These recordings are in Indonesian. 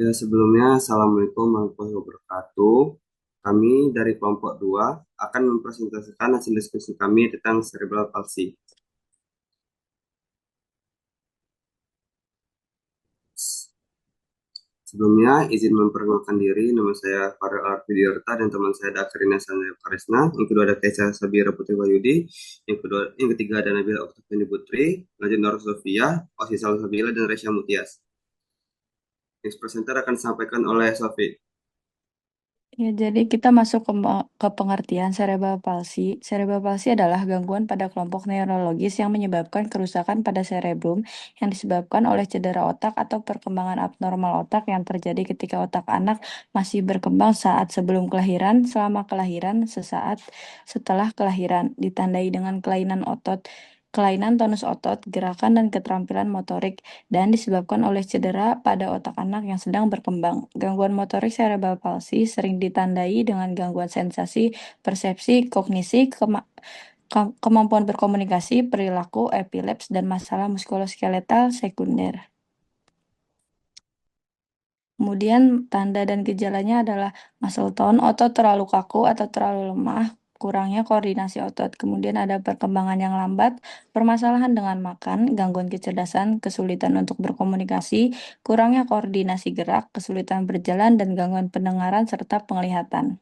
Ya, sebelumnya, Assalamualaikum warahmatullahi wabarakatuh. Kami dari kelompok 2 akan mempresentasikan hasil diskusi kami tentang cerebral palsy. Sebelumnya, izin memperkenalkan diri, nama saya Farel Arfidiarta dan teman saya ada Karina Sandra Karesna, yang kedua ada Keisha Sabira Putri Wahyudi, yang ketiga ada Nabila Oktaviani Putri, lanjut Nur Sofia, Osisa Sabila, dan Resya Mutias. Next presenter akan disampaikan oleh Sofi. Ya, jadi kita masuk ke pengertian cerebral palsy. Cerebral palsy adalah gangguan pada kelompok neurologis yang menyebabkan kerusakan pada cerebrum yang disebabkan oleh cedera otak atau perkembangan abnormal otak yang terjadi ketika otak anak masih berkembang saat sebelum kelahiran, selama kelahiran, sesaat setelah kelahiran, ditandai dengan kelainan tonus otot, gerakan dan keterampilan motorik, dan disebabkan oleh cedera pada otak anak yang sedang berkembang. Gangguan motorik cerebral palsy sering ditandai dengan gangguan sensasi, persepsi, kognisi, kemampuan berkomunikasi, perilaku, epileps, dan masalah muskuloskeletal sekunder. Kemudian tanda dan gejalanya adalah muscle tone, otot terlalu kaku atau terlalu lemah, kurangnya koordinasi otot. Kemudian ada perkembangan yang lambat, permasalahan dengan makan, gangguan kecerdasan, kesulitan untuk berkomunikasi, kurangnya koordinasi gerak, kesulitan berjalan, dan gangguan pendengaran serta penglihatan.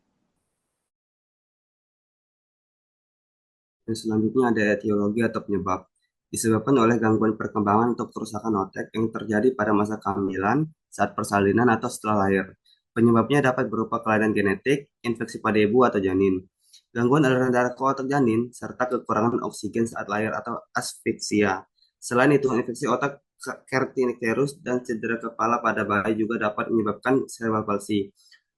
Dan selanjutnya ada etiologi atau penyebab. Disebabkan oleh gangguan perkembangan atau kerusakan otak yang terjadi pada masa kehamilan, saat persalinan, atau setelah lahir. Penyebabnya dapat berupa kelainan genetik, infeksi pada ibu atau janin, gangguan aliran darah ke otak janin, serta kekurangan oksigen saat lahir atau asfiksia. Selain itu, infeksi otak kernicterus dan cedera kepala pada bayi juga dapat menyebabkan cerebral palsy.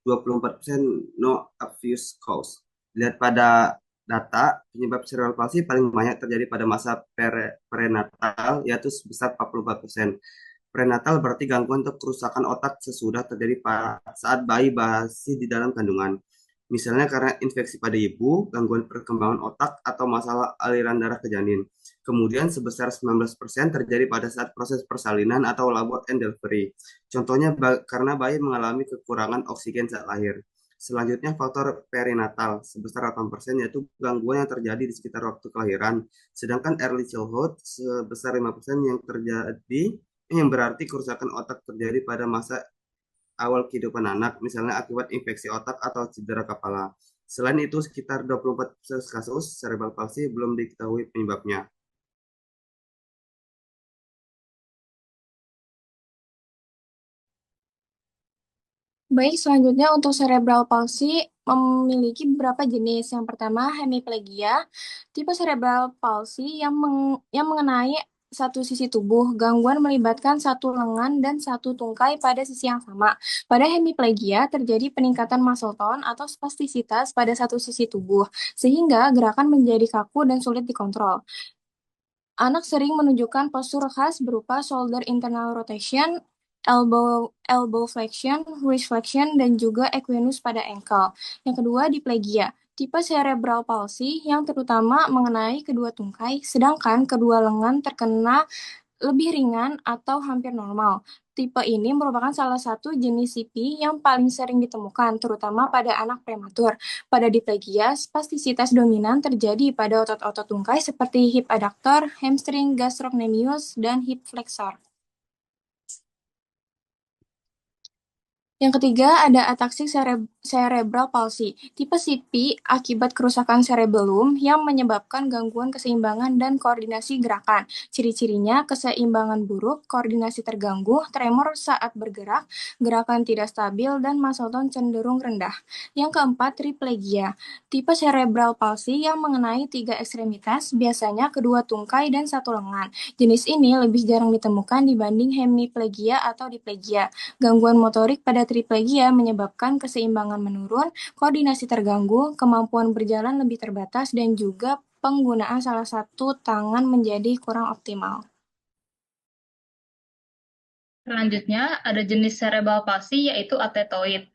24% no obvious cause. Lihat pada data, penyebab cerebral palsy paling banyak terjadi pada masa prenatal, yaitu sebesar 44%. Prenatal berarti gangguan atau kerusakan otak sesudah terjadi saat bayi masih di dalam kandungan. Misalnya karena infeksi pada ibu, gangguan perkembangan otak, atau masalah aliran darah ke janin. Kemudian sebesar 19% terjadi pada saat proses persalinan atau labor and delivery. Contohnya karena bayi mengalami kekurangan oksigen saat lahir. Selanjutnya faktor perinatal sebesar 8% yaitu gangguan yang terjadi di sekitar waktu kelahiran. Sedangkan early childhood sebesar 5% yang berarti kerusakan otak terjadi pada masa awal kehidupan anak, misalnya akibat infeksi otak atau cedera kepala. Selain itu, sekitar 24 kasus cerebral palsy belum diketahui penyebabnya. Baik, selanjutnya untuk cerebral palsy memiliki beberapa jenis. Yang pertama, hemiplegia, tipe cerebral palsy yang mengenai satu sisi tubuh. Gangguan melibatkan satu lengan dan satu tungkai pada sisi yang sama. Pada hemiplegia terjadi peningkatan muscle tone atau spastisitas pada satu sisi tubuh, sehingga gerakan menjadi kaku dan sulit dikontrol. Anak sering menunjukkan postur khas berupa shoulder internal rotation, elbow flexion, wrist flexion, dan juga equinus pada ankle. Yang kedua, diplegia, tipe cerebral palsy yang terutama mengenai kedua tungkai, sedangkan kedua lengan terkena lebih ringan atau hampir normal. Tipe ini merupakan salah satu jenis CP yang paling sering ditemukan, terutama pada anak prematur. Pada diplegia, spastisitas dominan terjadi pada otot-otot tungkai seperti hip adductor, hamstring gastrocnemius, dan hip flexor. Yang ketiga, ada ataksi cerebral palsy, tipe CP akibat kerusakan cerebellum yang menyebabkan gangguan keseimbangan dan koordinasi gerakan. Ciri-cirinya keseimbangan buruk, koordinasi terganggu, tremor saat bergerak, gerakan tidak stabil, dan muscle tone cenderung rendah. Yang keempat, triplegia, tipe cerebral palsy yang mengenai tiga ekstremitas, biasanya kedua tungkai dan satu lengan. Jenis ini lebih jarang ditemukan dibanding hemiplegia atau diplegia. Gangguan motorik pada triplegia menyebabkan keseimbangan menurun, koordinasi terganggu, kemampuan berjalan lebih terbatas, dan juga penggunaan salah satu tangan menjadi kurang optimal. Selanjutnya, ada jenis cerebral palsy yaitu atetoid.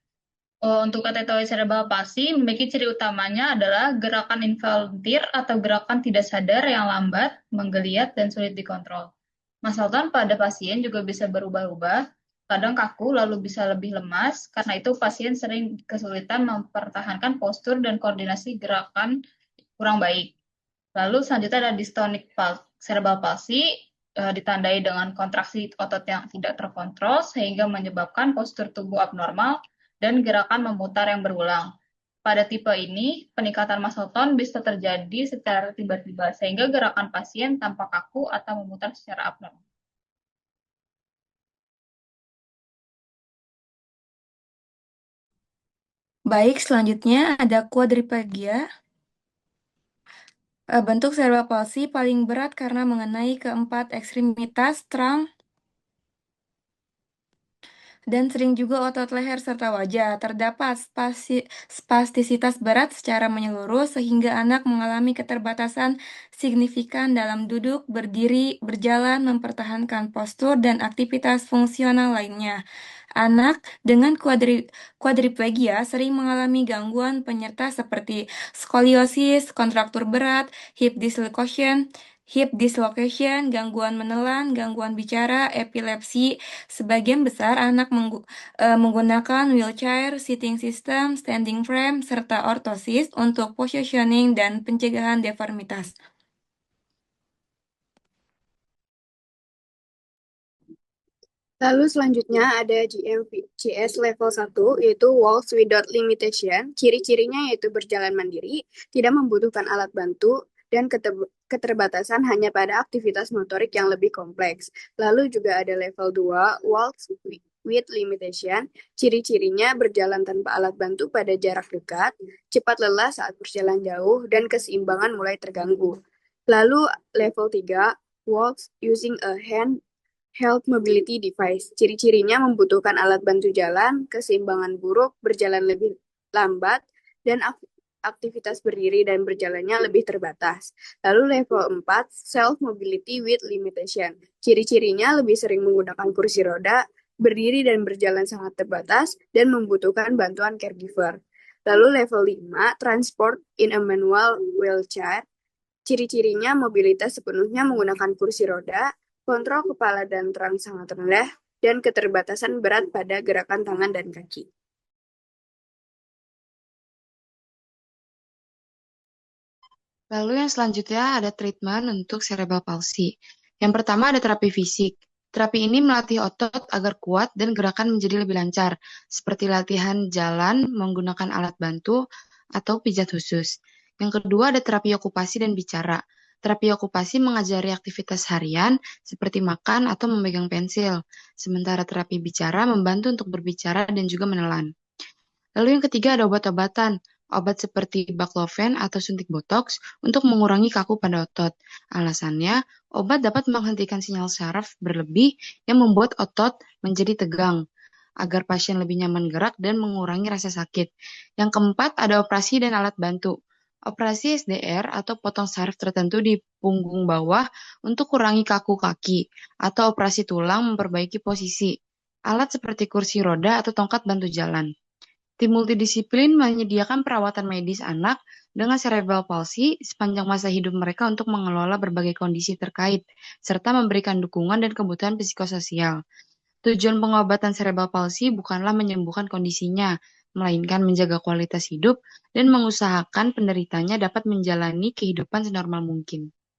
Untuk atetoid cerebral palsy memiliki ciri utamanya adalah gerakan involunteer atau gerakan tidak sadar yang lambat, menggeliat, dan sulit dikontrol. Muscle tone pada pasien juga bisa berubah-ubah. kadang kaku lalu bisa lebih lemas. Karena itu pasien sering kesulitan mempertahankan postur dan koordinasi gerakan kurang baik. Lalu selanjutnya ada dystonik cerebral palsy, ditandai dengan kontraksi otot yang tidak terkontrol sehingga menyebabkan postur tubuh abnormal dan gerakan memutar yang berulang. Pada tipe ini, peningkatan massa otot bisa terjadi secara tiba-tiba sehingga gerakan pasien tampak kaku atau memutar secara abnormal. Baik, selanjutnya ada quadriplegia. Bentuk cerebral palsy paling berat karena mengenai keempat ekstremitas, trunk, dan sering juga otot leher serta wajah. Terdapat spastisitas berat secara menyeluruh sehingga anak mengalami keterbatasan signifikan dalam duduk, berdiri, berjalan, mempertahankan postur, dan aktivitas fungsional lainnya. Anak dengan quadriplegia sering mengalami gangguan penyerta seperti skoliosis, kontraktur berat, hip dislocation, gangguan menelan, gangguan bicara, epilepsi. Sebagian besar anak menggunakan wheelchair, sitting system, standing frame, serta ortosis untuk positioning dan pencegahan deformitas. Lalu selanjutnya ada GMVCS level 1, yaitu Walks Without Limitation. Ciri-cirinya yaitu berjalan mandiri, tidak membutuhkan alat bantu, dan keterbatasan hanya pada aktivitas motorik yang lebih kompleks. Lalu juga ada level 2, Walks with Limitation. Ciri-cirinya berjalan tanpa alat bantu pada jarak dekat, cepat lelah saat berjalan jauh, dan keseimbangan mulai terganggu. Lalu level 3, Walks using a Health Mobility Device. Ciri-cirinya membutuhkan alat bantu jalan, keseimbangan buruk, berjalan lebih lambat, dan aktivitas berdiri dan berjalannya lebih terbatas. Lalu level 4, Self Mobility with Limitation. Ciri-cirinya lebih sering menggunakan kursi roda, berdiri dan berjalan sangat terbatas, dan membutuhkan bantuan caregiver. Lalu level 5, Transport in a Manual Wheelchair. Ciri-cirinya mobilitas sepenuhnya menggunakan kursi roda, kontrol kepala dan terang sangat rendah, dan keterbatasan berat pada gerakan tangan dan kaki. Lalu yang selanjutnya ada treatment untuk cerebral palsy. Yang pertama ada terapi fisik. Terapi ini melatih otot agar kuat dan gerakan menjadi lebih lancar, seperti latihan jalan menggunakan alat bantu atau pijat khusus. Yang kedua ada terapi okupasi dan bicara. Terapi okupasi mengajari aktivitas harian seperti makan atau memegang pensil, sementara terapi bicara membantu untuk berbicara dan juga menelan. Lalu yang ketiga ada obat-obatan. Obat seperti baclofen atau suntik botox untuk mengurangi kaku pada otot. Alasannya, obat dapat menghentikan sinyal saraf berlebih yang membuat otot menjadi tegang, agar pasien lebih nyaman gerak dan mengurangi rasa sakit. Yang keempat ada operasi dan alat bantu. Operasi SDR atau potong saraf tertentu di punggung bawah untuk kurangi kaku kaki, atau operasi tulang memperbaiki posisi. Alat seperti kursi roda atau tongkat bantu jalan. Tim multidisiplin menyediakan perawatan medis anak dengan cerebral palsy sepanjang masa hidup mereka untuk mengelola berbagai kondisi terkait, serta memberikan dukungan dan kebutuhan psikososial. Tujuan pengobatan cerebral palsy bukanlah menyembuhkan kondisinya, melainkan menjaga kualitas hidup dan mengusahakan penderitanya dapat menjalani kehidupan senormal mungkin.